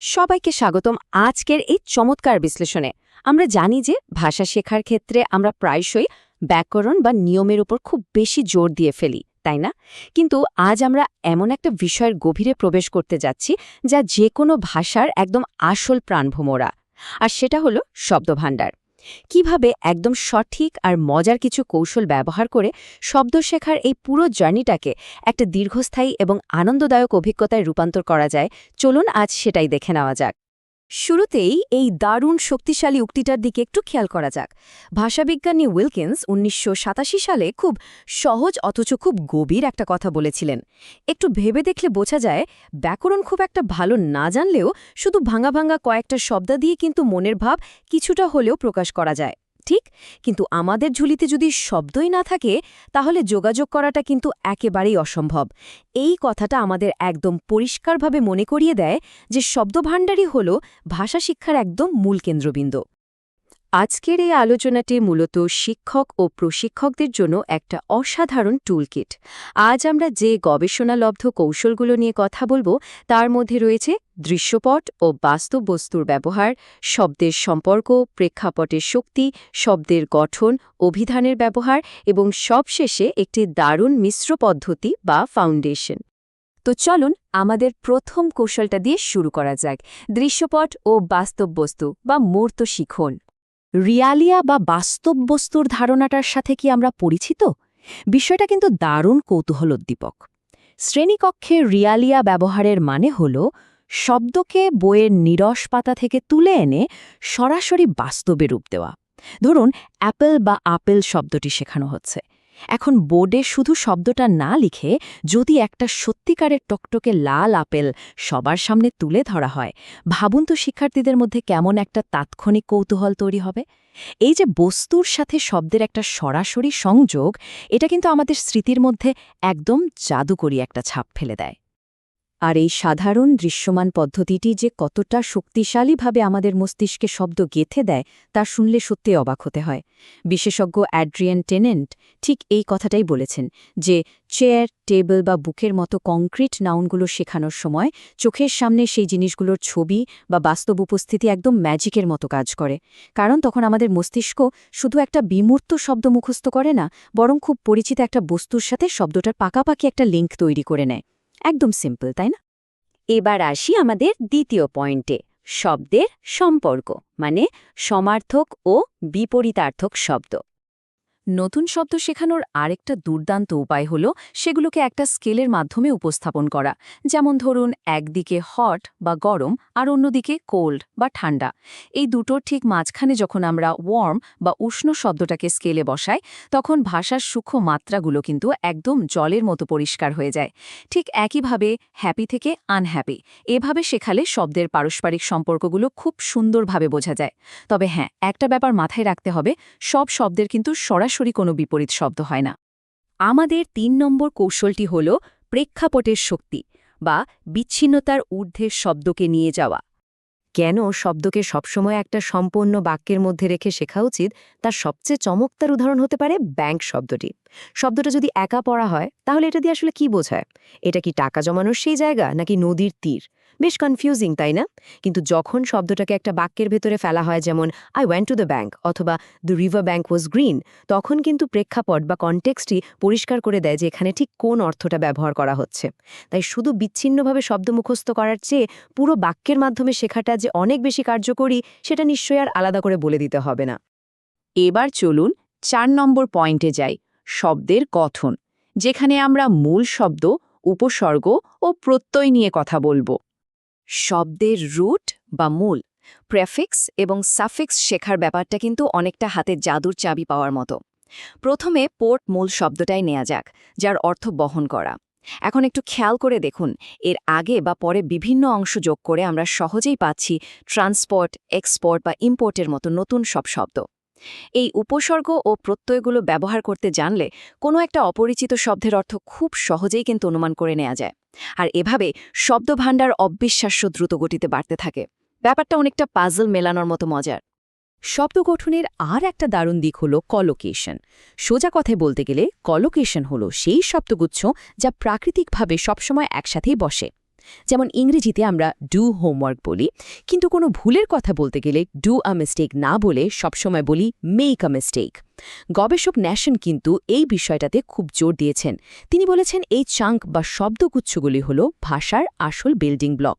সবাইকে স্বাগতম আজকের এই চমৎকার বিশ্লেষণে। আমরা জানি যে ভাষা শেখার ক্ষেত্রে আমরা প্রায়শই ব্যাকরণ বা নিয়মের উপর খুব বেশি জোর দিয়ে ফেলি, তাই না? কিন্তু আজ আমরা এমন একটা বিষয়ের গভীরে প্রবেশ করতে যাচ্ছি যা যে কোনো ভাষার একদম আসল প্রাণভোমরা, আর সেটা হলো শব্দভাণ্ডার। কিভাবে একদম সঠিক আর মজার কিছু কৌশল ব্যবহার করে শব্দ শেখার এই পুরো জার্নিটাকে একটা দীর্ঘস্থায়ী এবং আনন্দদায়ক অভিজ্ঞতায় রূপান্তর করা যায়, চলুন আজ সেটাই দেখে নেওয়া যাক। শুরুতেই এই দারুণ শক্তিশালী উক্তিটার দিকে একটু খেয়াল করা যাক। ভাষাবিজ্ঞানী উইলকিন্স ১৯৮৭ সালে খুব সহজ অথচ খুব গভীর একটা কথা বলেছিলেন। একটু ভেবে দেখলে বোঝা যায় ব্যাকরণ খুব একটা ভালো না জানলেও শুধু ভাঙা ভাঙা কয়েকটা শব্দ দিয়ে কিন্তু মনের ভাব কিছুটা হলেও প্রকাশ করা যায়, ঠিক? কিন্তু আমাদের ঝুলিতে যদি শব্দই না থাকে, তাহলে যোগাযোগ করাটা কিন্তু একেবারেই অসম্ভব। এই কথাটা আমাদের একদম পরিষ্কারভাবে মনে করিয়ে দেয় যে শব্দভাণ্ডারই হল ভাষা শিক্ষার একদম মূল কেন্দ্রবিন্দু। আজকের এই আলোচনাটি মূলত শিক্ষক ও প্রশিক্ষকদের জন্য একটা অসাধারণ টুলকিট। আজ আমরা যে গবেষণালব্ধ কৌশলগুলো নিয়ে কথা বলবো তার মধ্যে রয়েছে দৃশ্যপট ও বাস্তব বস্তুর ব্যবহার, শব্দের সম্পর্ক, প্রেক্ষাপটের শক্তি, শব্দের গঠন, অভিধানের ব্যবহার এবং সবশেষে একটি দারুণ মিশ্র পদ্ধতি বা ফাউন্ডেশন। তো চলুন আমাদের প্রথম কৌশলটা দিয়ে শুরু করা যাক, দৃশ্যপট ও বাস্তব বস্তু বা মূর্ত শিখন। রিয়ালিয়া বা বাস্তব বস্তুর ধারণাটার সাথে কি আমরা পরিচিত? বিষয়টা কিন্তু দারুণ কৌতূহলোদ্দীপক। শ্রেণীকক্ষে রিয়ালিয়া ব্যবহারের মানে হল শব্দকে বইয়ের নিরস পাতা থেকে তুলে এনে সরাসরি বাস্তবে রূপ দেওয়া। ধরুন অ্যাপেল বা আপেল শব্দটি শেখানো হচ্ছে। এখন বোর্ডে শুধু শব্দটা না লিখে যদি একটা সত্যিকারের টকটকে লাল আপেল সবার সামনে তুলে ধরা হয়, ভাবুন তো শিক্ষার্থীদের মধ্যে কেমন একটা তাৎক্ষণিক কৌতূহল তৈরি হবে। এই যে বস্তুর সাথে শব্দের একটা সরাসরি সংযোগ, এটা কিন্তু আমাদের স্মৃতির মধ্যে একদম জাদুকরী একটা ছাপ ফেলে দেয়। আর এই সাধারণ দৃশ্যমান পদ্ধতিটি যে কতটা শক্তিশালীভাবে আমাদের মস্তিষ্কে শব্দ গেঁথে দেয় তা শুনলে সত্যি অবাক হতে হয়। বিশেষজ্ঞ অ্যাড্রিয়ান টেনেন্ট ঠিক এই কথাটাই বলেছেন যে চেয়ার, টেবিল বা বুকের মতো কংক্রিট নাউনগুলো শেখানোর সময় চোখের সামনে সেই জিনিসগুলোর ছবি বা বাস্তব উপস্থিতি একদম ম্যাজিকের মতো কাজ করে। কারণ তখন আমাদের মস্তিষ্ক শুধু একটা বিমূর্ত শব্দ মুখস্থ করে না, বরং খুব পরিচিত একটা বস্তুর সাথে শব্দটার পাকাপাকি একটা লিঙ্ক তৈরি করে নেয়। একদম সিম্পল, তাই না? এবার আসি আমাদের দ্বিতীয় পয়েন্টে, শব্দের সম্পর্ক, মানে সমার্থক ও বিপরীতার্থক শব্দ। নতুন শব্দ শেখানোর আরেকটা দুর্দান্ত উপায় হল সেগুলোকে একটা স্কেলের মাধ্যমে উপস্থাপন করা। যেমন ধরুন, একদিকে হট বা গরম আর অন্যদিকে কোল্ড বা ঠান্ডা। এই দুটোর ঠিক মাঝখানে যখন আমরা ওয়ার্ম বা উষ্ণ শব্দটাকে স্কেলে বসাই, তখন ভাষার সূক্ষ্ম মাত্রাগুলো কিন্তু একদম জলের মতো পরিষ্কার হয়ে যায়। ঠিক একইভাবে হ্যাপি থেকে আনহ্যাপি এভাবে শেখালে শব্দের পারস্পরিক সম্পর্কগুলো খুব সুন্দরভাবে বোঝা যায়। তবে হ্যাঁ, একটা ব্যাপার মাথায় রাখতে হবে, সব শব্দের কিন্তু সরাসরি কোনো বিপরীত শব্দ হয় না। আমাদের ৩ নম্বর কৌশলটি হল প্রেক্ষাপটের শক্তি বা বিচ্ছিন্নতার ঊর্ধ্বের শব্দকে নিয়ে যাওয়া। কেন শব্দকে সবসময় একটা সম্পূর্ণ বাক্যের মধ্যে রেখে শেখা উচিত, তার সবচেয়ে চমৎকার উদাহরণ হতে পারে ব্যাংক শব্দটি। শব্দটা যদি একা পড়া হয়, তাহলে এটা দিয়ে আসলে কি বোঝায়? এটা কি টাকা জমানোর সেই জায়গা নাকি নদীর তীর? বেশ কনফিউজিং, তাই না? কিন্তু যখন শব্দটাকে একটা বাক্যের ভেতরে ফেলা হয়, যেমন I went to the bank অথবা the river bank was green, তখন কিন্তু প্রেক্ষাপট বা কনটেক্সটই পরিষ্কার করে দেয় যে এখানে ঠিক কোন অর্থটা ব্যবহার করা হচ্ছে। তাই শুধু বিচ্ছিন্নভাবে শব্দ মুখস্থ করার চেয়ে পুরো বাক্যের মাধ্যমে শেখাটা যে অনেক বেশি কার্যকরী, সেটা নিশ্চয়ই আর আলাদা করে বলে দিতে হবে না। এবার চলুন ৪ নম্বর পয়েন্টে যাই, শব্দের গঠন, যেখানে আমরা মূল শব্দ, উপসর্গ ও প্রত্যয় নিয়ে কথা বলবো। শব্দের রুট বা মূল, প্রেফিক্স এবং সাফিক্স শেখার ব্যাপারটা কিন্তু অনেকটা হাতে জাদুর চাবি পাওয়ার মতো। প্রথমে পোর্ট মূল শব্দটাই নেওয়া যাক, যার অর্থ বহন করা। এখন একটু খেয়াল করে দেখুন, এর আগে বা পরে বিভিন্ন অংশ যোগ করে আমরা সহজেই পাচ্ছি ট্রান্সপোর্ট, এক্সপোর্ট বা ইম্পোর্টের মতো নতুন সব শব্দ। এই উপসর্গ ও প্রত্যয়গুলো ব্যবহার করতে জানলে কোনো একটা অপরিচিত শব্দের অর্থ খুব সহজেই কিন্তু অনুমান করে নেওয়া যায়। আর এভাবে শব্দভাণ্ডার অবিশ্বাস্য দ্রুত গতিতে বাড়তে থাকে। ব্যাপারটা অনেকটা পাজল মেলানোর মতো মজার। শব্দ গঠনের আর একটা দারুণ দিক হল কলোকেশন। সোজা কথায় বলতে গেলে কলোকেশন হল সেই শব্দগুচ্ছ যা প্রাকৃতিকভাবে সবসময় একসাথেই বসে। যেমন ইংরেজিতে আমরা ডু হোমওয়ার্ক বলি, কিন্তু কোনো ভুলের কথা বলতে গেলে ডু আ মিস্টেক না বলে সবসময় বলি মেক আ মিস্টেক। গবেষক ন্যাশন কিন্তু এই বিষয়টাতে খুব জোর দিয়েছেন। তিনি বলেছেন এই চাঙ্ক বা শব্দগুচ্ছগুলি হল ভাষার আসল বিল্ডিং ব্লক।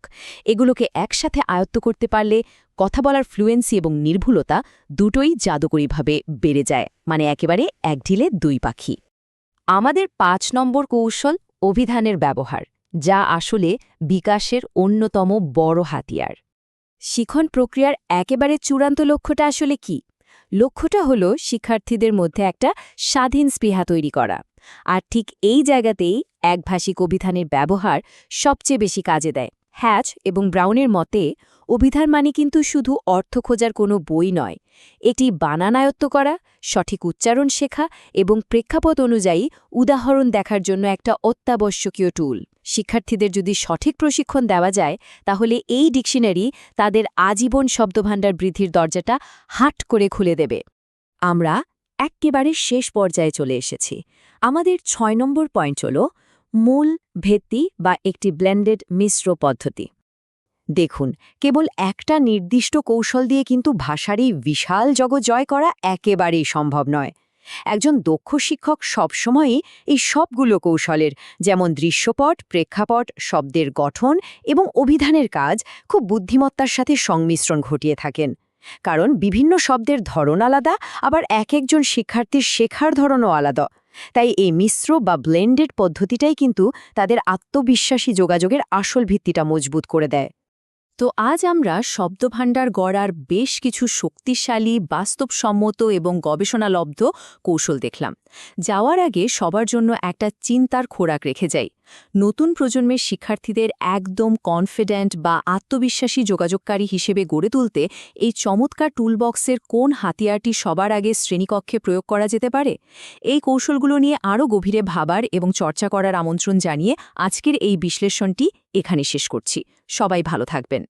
এগুলোকে একসাথে আয়ত্ত করতে পারলে কথা বলার ফ্লুয়েন্সি এবং নির্ভুলতা দুটোই জাদুকরীভাবে বেড়ে যায়, মানে একেবারে এক ঢিলে দুই পাখি। আমাদের ৫ নম্বর কৌশল অভিধানের ব্যবহার, যা আসলে বিকাশের অন্যতম বড় হাতিয়ার। শিখন প্রক্রিয়ার একেবারে চূড়ান্ত লক্ষ্যটা আসলে কি? লক্ষ্যটা হল শিক্ষার্থীদের মধ্যে একটা স্বাধীন স্পৃহা তৈরি করা। আর ঠিক এই জায়গাতেই একভাষিক অভিধানের ব্যবহার সবচেয়ে বেশি কাজে দেয়। হ্যাচ এবং ব্রাউনের মতে অভিধান মানে কিন্তু শুধু অর্থ খোঁজার কোনো বই নয়, এটি বানান আয়ত্ত করা, সঠিক উচ্চারণ শেখা এবং প্রেক্ষাপট অনুযায়ী উদাহরণ দেখার জন্য একটা অত্যাবশ্যকীয় টুল। শিক্ষার্থীদের যদি সঠিক প্রশিক্ষণ দেওয়া যায়, তাহলে এই ডিকশনারি তাদের আজীবন শব্দভাণ্ডার বৃদ্ধির দরজাটা হাট করে খুলে দেবে। আমরা একেবারে শেষ পর্যায়ে চলে এসেছি। আমাদের ৬ নম্বর পয়েন্ট হল মূল, ভিত্তি বা একটি ব্লেন্ডেড মিশ্র পদ্ধতি। দেখুন, কেবল একটা নির্দিষ্ট কৌশল দিয়ে কিন্তু ভাষার এই বিশাল জগৎ জয় করা একেবারেই সম্ভব নয়। একজন দক্ষ শিক্ষক সবসময়ই এই সবগুলো কৌশলের, যেমন দৃশ্যপট, প্রেক্ষাপট, শব্দের গঠন এবং অভিধানের কাজ, খুব বুদ্ধিমত্তার সাথে সংমিশ্রণ ঘটিয়ে থাকেন। কারণ বিভিন্ন শব্দের ধরন আলাদা, আবার একজন শিক্ষার্থীর শেখার ধরনও আলাদা। তাই এই মিশ্র বা ব্লেন্ডেড পদ্ধতিটাই কিন্তু তাদের আত্মবিশ্বাসী যোগাযোগের আসল ভিত্তিটা মজবুত করে দেয়। তো আজ আমরা শব্দভাণ্ডার গড়ার বেশ কিছু শক্তিশালী, বাস্তবসম্মত এবং গবেষণালব্ধ কৌশল দেখলাম। যাওয়ার আগে সবার জন্য একটা চিন্তার খোরাক রেখে যাই। নতুন প্রজন্মের শিক্ষার্থীদের একদম কনফিডেন্ট বা আত্মবিশ্বাসী যোগাযোগকারী হিসেবে গড়ে তুলতে এই চমৎকার টুলবক্সের কোন হাতিয়ারটি সবার আগে শ্রেণীকক্ষে প্রয়োগ করা যেতে পারে? এই কৌশলগুলো নিয়ে আরও গভীরে ভাবার এবং চর্চা করার আমন্ত্রণ জানিয়ে আজকের এই বিশ্লেষণটি এখানে শেষ করছি। সবাই ভালো থাকবেন।